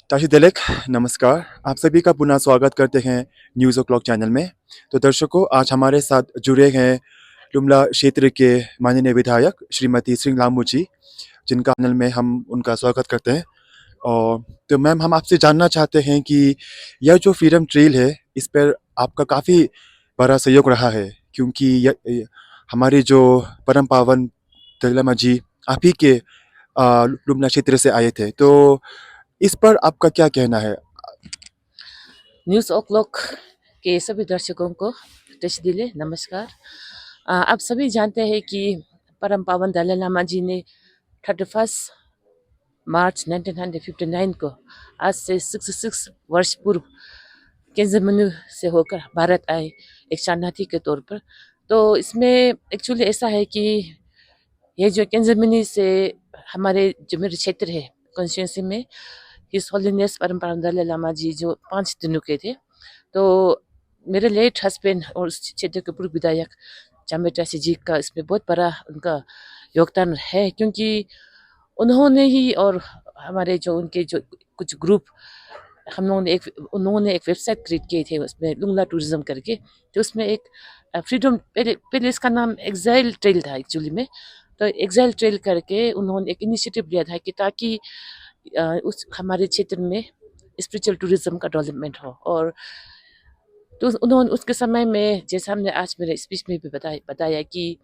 ताशी तिलक, नमस्कार। आप सभी का पुनः स्वागत करते हैं न्यूज़ ओ क्लॉक चैनल में। तो दर्शकों, आज हमारे साथ जुड़े हैं लुमला क्षेत्र के माननीय विधायक श्रीमती सिंह लामू जी, जिनका चैनल में हम उनका स्वागत करते हैं। और तो मैम, हम आपसे जानना चाहते हैं कि यह जो फ्रीडम ट्रेल है, इस पर आपका काफ़ी बड़ा सहयोग रहा है, क्योंकि हमारे जो परम पावन दलाई जी आप ही के लुमला क्षेत्र से आए थे। तो इस पर आपका क्या कहना है? न्यूज़ ओ क्लॉक के सभी दर्शकों को तशदीले नमस्कार। आप सभी जानते हैं कि परम पावन दलाई लामा जी ने 31 मार्च 1959 को आज से 66 वर्ष पूर्व केंजमनु से होकर भारत आए एक शरणार्थी के तौर पर। तो इसमें एक्चुअली ऐसा है कि ये जो केंजमनु से हमारे जो मेरे क्षेत्र है कॉन्स्टिट्यूंसी में हिज होलीनेस परम पावन दलाई लामा जी जो 5 दिनों के थे। तो मेरे लेट हस्बैंड और उस क्षेत्र के पूर्व विधायक चामेटा जी का इसमें बहुत बड़ा उनका योगदान है, क्योंकि उन्होंने ही और हमारे जो उनके जो कुछ ग्रुप उन्होंने एक वेबसाइट क्रिएट की थी, उसमें लुंगला टूरिज्म करके। तो उसमें एक फ्रीडम पहले इसका नाम एक्साइल ट्रेल था एक्चुअली में। तो एक्साइल ट्रेल करके उन्होंने एक इनिशिएटिव लिया था कि ताकि उस हमारे क्षेत्र में स्पिरिचुअल टूरिज्म का डेवलपमेंट हो। और तो उन्होंने उसके समय में, जैसा हमने आज मेरे स्पीच में भी बताया कि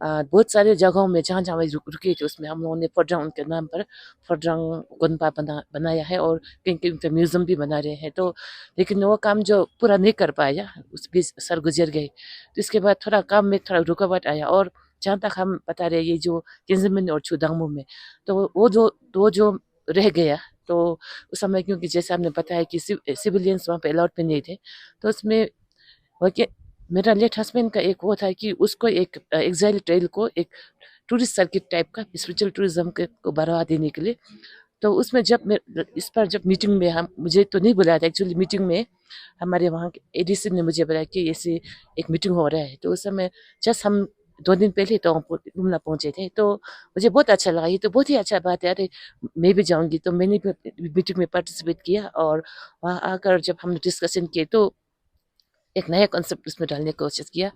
बहुत सारे जगहों में जहाँ जहाँ रुके थे उसमें हम लोगों ने फड्रंग उनके नाम पर फड्रंग गोनपा बनाया है, और कहीं कहीं उनका म्यूजियम भी बना रहे हैं। तो लेकिन वो काम जो पूरा नहीं कर पाया, उस बीच सर गुजर गए। तो इसके बाद थोड़ा काम में थोड़ा रुकावट आया। और जहाँ तक हम बता रहे ये जो किन्जमिन और छुदांगमो में, तो वो जो रह गया। तो उस समय क्योंकि जैसे हमने बताया कि सिविलियंस वहाँ पे अलाउड पे नहीं थे, तो उसमें वो मेरा लेट हस्बैंड का एक वो था कि उसको एक एक्साइल ट्रेल को एक टूरिस्ट सर्किट टाइप का स्पिरिचुअल टूरिज्म को बढ़ावा देने के लिए। तो उसमें जब इस पर जब मीटिंग में हम, मुझे तो नहीं बुलाया था एक्चुअली, मीटिंग में हमारे वहाँ के एडीसी ने मुझे बताया कि ऐसे एक मीटिंग हो रहा है। तो उस समय जस्ट हम 2 दिन पहले तो लुमला पहुंचे थे। तो मुझे बहुत अच्छा लगा, ये तो बहुत ही अच्छा बात है, अरे मैं भी जाऊंगी। तो मैंने भी मीटिंग में पार्टिसिपेट किया, और वहाँ आकर जब हमने डिस्कशन किए तो एक नया कॉन्सेप्ट उसमें डालने की कोशिश किया।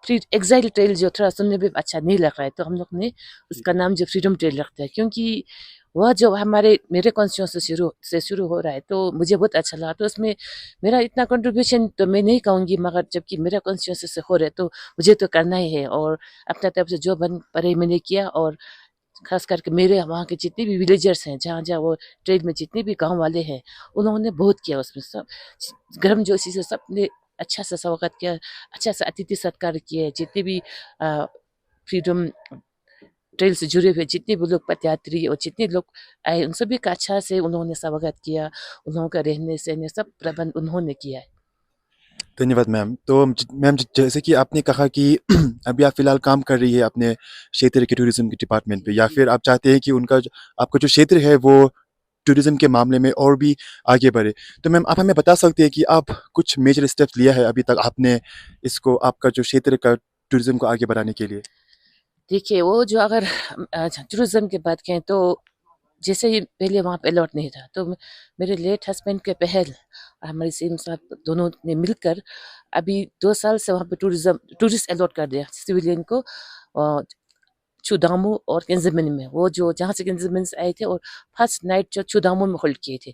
फिर एक्साइल ट्रेल जो थोड़ा सुनने में अच्छा नहीं लग रहा है, तो हम लोग ने उसका नाम जो फ्रीडम ट्रेल रखता है, क्योंकि वह जो हमारे मेरे कॉन्स्टिट्यूशन से शुरू हो रहा है। तो मुझे बहुत अच्छा लगा। तो उसमें मेरा इतना कंट्रीब्यूशन तो मैं नहीं कहूँगी, मगर जबकि मेरा कॉन्स्टिट्यूशन से हो रहा है तो मुझे तो करना ही है। और अपना तरफ से जो बन पड़े मैंने किया। और खास करके मेरे वहाँ के जितने भी विलेजर्स हैं, जहाँ जहाँ वो ट्रेल में जितने भी गाँव वाले हैं, उन्होंने बहुत किया उसमें। सब गर्म जोशी से सबने अच्छा सा स्वागत किया, अच्छा सा अतिथि सत्कार किए। जितने भी फ्रीडम ट्रेल से जुड़े हुए जितने भी लोग पदयात्री और जितने लोग आए, उन सभी का अच्छा से उन्होंने स्वागत किया। उन्हों का रहने सहने सब प्रबंध उन्होंने किया है। धन्यवाद मैम। तो मैम, जैसे कि आपने कहा कि अभी आप फ़िलहाल काम कर रही है अपने क्षेत्र के टूरिज़्म के डिपार्टमेंट पे, या फिर आप चाहते हैं कि आपका जो क्षेत्र है वो टूरिज़्म के मामले में और भी आगे बढ़े। तो मैम, आप हमें बता सकते हैं कि आप कुछ मेजर स्टेप्स लिया है अभी तक आपने इसको, आपका जो क्षेत्र का टूरिज़्म को आगे बढ़ाने के लिए? देखिए, वो जो अगर टूरिज्म की बात करें तो जैसे ही पहले वहाँ पे अलॉट नहीं था, तो मेरे लेट हस्बैंड के पहल हमारे सीएम साहब दोनों ने मिलकर अभी 2 साल से वहाँ पे टूरिस्ट अलॉट कर दिया सिविलियन को। छुदामू और केंजमिन में, वो जो जहाँ से केंजमिन से आए थे, और फर्स्ट नाइट जो छुदामू में होल्ड किए थे।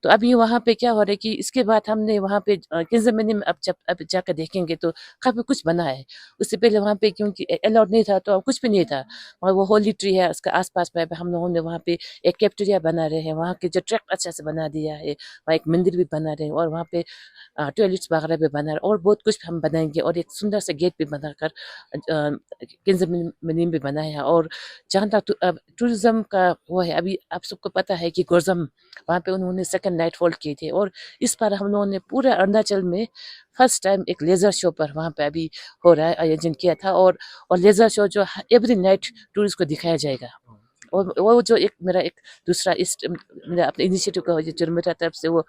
तो अभी वहाँ पे क्या हो रहा है कि इसके बाद हमने वहाँ पे केंजमिन में अब जाकर देखेंगे तो काफी कुछ बना है। उससे पहले वहाँ पे क्योंकि अलाउड नहीं था तो कुछ भी नहीं था। वहाँ वो होली ट्री है, उसके आसपास में हम लोगों ने वहाँ पे एक कैफेटेरिया बना रहे हैं, वहाँ के जो ट्रैक अच्छा से बना दिया है, वहाँ एक मंदिर भी बना रहे हैं, और वहाँ पे टॉयलेट्स वगैरह भी बना रहे हैं, और बहुत कुछ हम बनाएंगे। और एक सुंदर सा गेट भी बनाकर केंजमिन भी बनाया है। और जहाँ तक टूरिज्म का वो है, अभी आप सबको पता है कि गोरजम वहाँ पे उन्होंने सेकंड नाइट होल्ड किए थे। और इस बार हम लोगों ने पूरे अरुणाचल में फर्स्ट टाइम एक लेजर शो पर वहाँ पे अभी हो रहा है, आयोजन किया था। और लेजर शो जो एवरी नाइट टूरिस्ट को दिखाया जाएगा। और वो जो एक मेरा एक दूसरा इस मेरा अपने इनिशिएटिव का जो मेरा तरफ से वो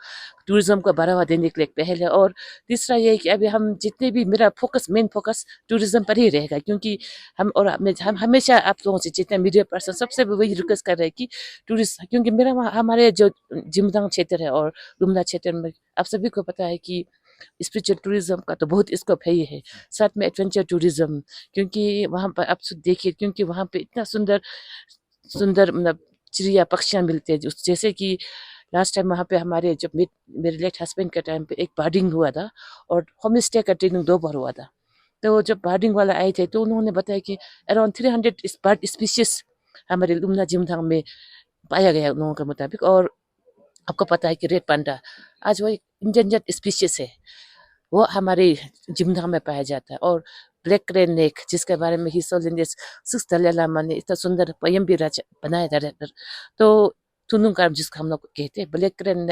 टूरिज्म को बढ़ावा देने के लिए एक पहल है। और तीसरा ये है कि अभी हम जितने भी मेरा मेन फोकस टूरिज्म पर ही रहेगा, क्योंकि हम हमेशा आप लोगों से जितने मीडिया पर्सन सबसे वही रिक्वेस्ट कर रहे हैं कि टूरिस्ट, क्योंकि हमारे जो जिमदांग क्षेत्र है और लुमला क्षेत्र में आप सभी को पता है कि स्पिरिचुअल टूरिज्म का तो बहुत स्कोप है ही है, साथ में एडवेंचर टूरिज्म, क्योंकि वहाँ पर आप देखिए, क्योंकि वहाँ पे इतना सुंदर सुंदर मतलब चिड़िया पक्षियाँ मिलते हैं, जैसे कि लास्ट टाइम वहाँ पे हमारे जब मेरे लेट हस्बैंड के टाइम पे एक बर्डिंग हुआ था और होम स्टे का ट्रेनिंग 2 बार हुआ था। तो जब बर्डिंग वाला आए थे तो उन्होंने बताया कि अराउंड 300 बर्ड स्पीशीज हमारे लुमला जिमधाम में पाया गया उन लोगों के मुताबिक। और आपको पता है कि रेड पांडा आज वो एक इंडेंजर्ड स्पीशीज है, वो हमारे जिमधाम में पाया जाता है। और ब्लैक क्रेन लेक, जिसके बारे में सिक्स दलाई लामा ने इतना सुंदर पोयम भी बनाया था। तो थुनुंग जिसको हम लोग कहते हैं, ब्लैक क्रेन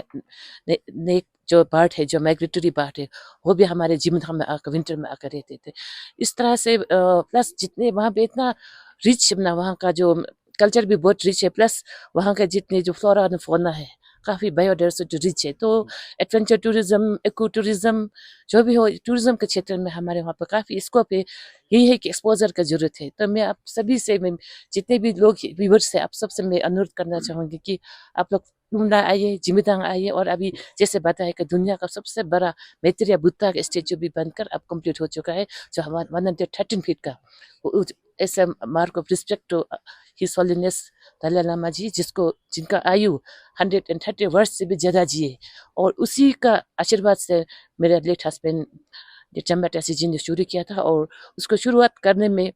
नेक जो बर्ड है, जो माइग्रेटरी बर्ड है, वो भी हमारे जिमधाम में आकर विंटर में आकर रहते थे। इस तरह से प्लस जितने वहाँ पे इतना रिच ना, वहाँ का जो कल्चर भी बहुत रिच है, प्लस वहाँ के जितने जो फ्लोरा और फौना है काफ़ी बायोडाइवर्सिटी रिच है। तो एडवेंचर टूरिज्म, इको टूरिज्म, जो भी हो टूरिज्म के क्षेत्र में हमारे वहाँ पर काफ़ी स्कोप है। यही है कि एक्सपोजर का जरूरत है। तो मैं आप सभी से, मैं जितने भी लोग व्यूवर्स है, आप सबसे मैं अनुरोध करना चाहूँगी कि आप लोग लुमला आइए, जिमीदांग आइए। और अभी जैसे बताया कि दुनिया का सबसे बड़ा मैत्रेय बुद्धा का स्टेचू भी बनकर अब कंप्लीट हो चुका है, जो हमारा 113 फीट का, ऐसा mark of respect to his holiness Dalai Lama ji, जिनका आयु 130 वर्ष से भी ज़्यादा जिए। और उसी का आशीर्वाद से मेरे लेट हस्बैंड चम्बाटासी जी ने शुरू किया था, और उसको शुरुआत करने में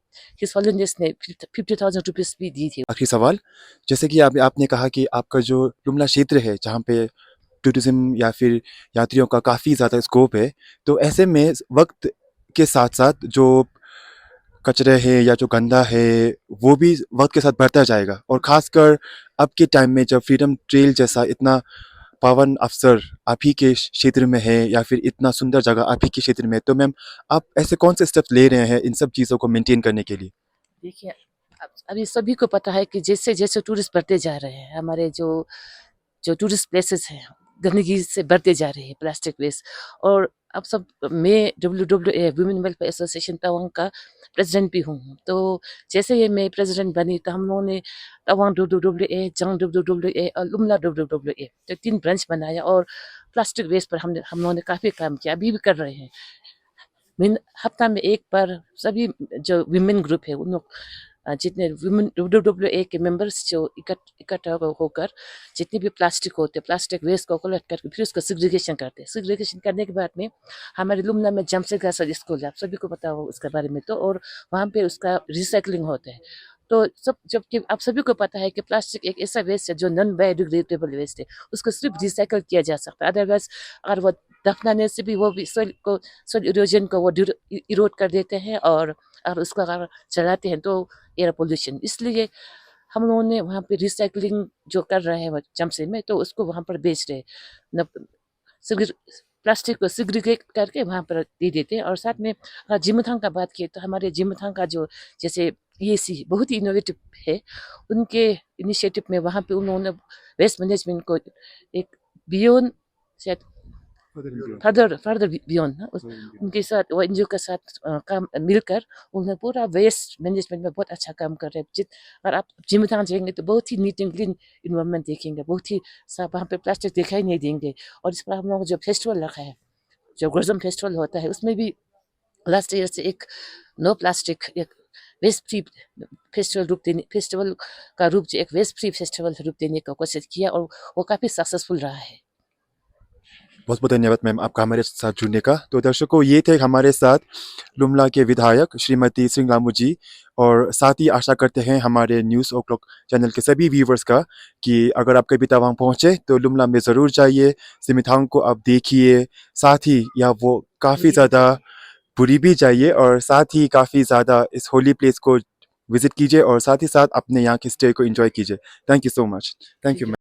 हिज होलीनेस ने 50,000 रुपीज़ भी दी थी। आखिरी सवाल, जैसे कि आपने कहा कि आपका जो लुमला क्षेत्र है जहाँ पे टूरिज्म या फिर यात्रियों का काफ़ी ज़्यादा स्कोप है, तो ऐसे में वक्त के साथ साथ जो कचरे है या जो गंदा है वो भी वक्त के साथ बढ़ता जाएगा। और ख़ासकर अब के टाइम में जब फ्रीडम ट्रेल जैसा इतना पावन अवसर आप ही के क्षेत्र में है या फिर इतना सुंदर जगह आप ही के क्षेत्र में है, तो मैम आप ऐसे कौन से स्टेप्स ले रहे हैं इन सब चीज़ों को मेंटेन करने के लिए? देखिए, अभी सभी को पता है कि जैसे जैसे टूरिस्ट बढ़ते जा रहे हैं, हमारे जो जो टूरिस्ट प्लेसेस हैं गंदगी से बढ़ते जा रहे हैं, प्लास्टिक वेस्ट। और अब सब, मैं WWA women welfare association Tawang का प्रेसिडेंट भी हूँ। तो जैसे ये मैं प्रेसिडेंट बनी तो हम लोगों ने तवांग WWA, जंग WWA और लुमला WWA तो 3 ब्रांच बनाया, और प्लास्टिक वेस्ट पर हम लोगों ने काफ़ी काम किया, अभी भी कर रहे हैं। हफ्ता में एक बार सभी जो विमेन ग्रुप है उन लोग जितने वुमेन WWA के मेंबर्स जो इकट्ठा होकर जितनी भी प्लास्टिक होते हैं, प्लास्टिक वेस्ट को कलेक्ट करके फिर उसका सेग्रीगेशन करते हैं। सेग्रीगेशन करने के बाद में हमारे लुमला में जमशेद स्कूल है, आप सभी को पता हो उसके बारे में। तो और वहाँ पे उसका रिसाइकलिंग होता है। तो सब, जबकि आप सभी को पता है कि प्लास्टिक एक ऐसा वेस्ट है जो नॉन बायोडिग्रेडेबल वेस्ट है, उसको सिर्फ रिसाइकल किया जा सकता है। अदरवाइज अगर वो दफनाने से भी वो भी सोइल इरोजन को वो इरोड कर देते हैं, और उसको अगर जलाते हैं तो एयर पोल्यूशन। इसलिए हम लोगों ने वहाँ पे रिसाइकलिंग जो कर रहे हैं चमसे में, तो उसको वहाँ पर बेच रहे हैं, प्लास्टिक को सिग्रीगेट करके वहाँ पर दे देते हैं। और साथ में अगर जिमथांग का बात किए तो हमारे जिमथांग का जो जैसे EAC बहुत ही इनोवेटिव है, उनके इनिशिएटिव में वहाँ पे उन्होंने वेस्ट मैनेजमेंट को एक बियॉन्ड शायद फर्दर बियॉन्ड ना, उनके साथ वो NGO के साथ काम मिलकर उन्होंने पूरा वेस्ट मैनेजमेंट में बहुत अच्छा काम कर रहे हैं। और आप जिम्मेदार जाएंगे तो बहुत ही नीट एंड क्लीन इन्वायरमेंट देखेंगे, बहुत ही साफ, वहाँ पे प्लास्टिक दिखाई नहीं देंगे। और इस पर हम लोग जो फेस्टिवल रखा है, जो गोजम फेस्टिवल होता है, उसमें भी लास्ट ईयर से एक नो प्लास्टिक, एक वेस्ट फ्री फेस्टिवल का रूप, जो एक वेस्ट फ्री फेस्टिवल रूप देने का कोशिश किया, और वो काफ़ी सक्सेसफुल रहा है। बहुत बहुत धन्यवाद मैम आपका हमारे साथ जुड़ने का। तो दर्शकों, ये थे हमारे साथ लुमला के विधायक श्रीमती सिंह लामू जी। और साथ ही आशा करते हैं हमारे न्यूज़ ओ क्लॉक चैनल के सभी व्यूवर्स का कि अगर आप कभी तवांग पहुँचे तो लुमला में ज़रूर जाइए, सिमिथांग को आप देखिए, साथ ही या वो काफ़ी ज़्यादा बुरी भी जाइए, और साथ ही काफ़ी ज़्यादा इस होली प्लेस को विजिट कीजिए, और साथ ही साथ अपने यहाँ के स्टे को एंजॉय कीजिए। Thank you so much. Thank you.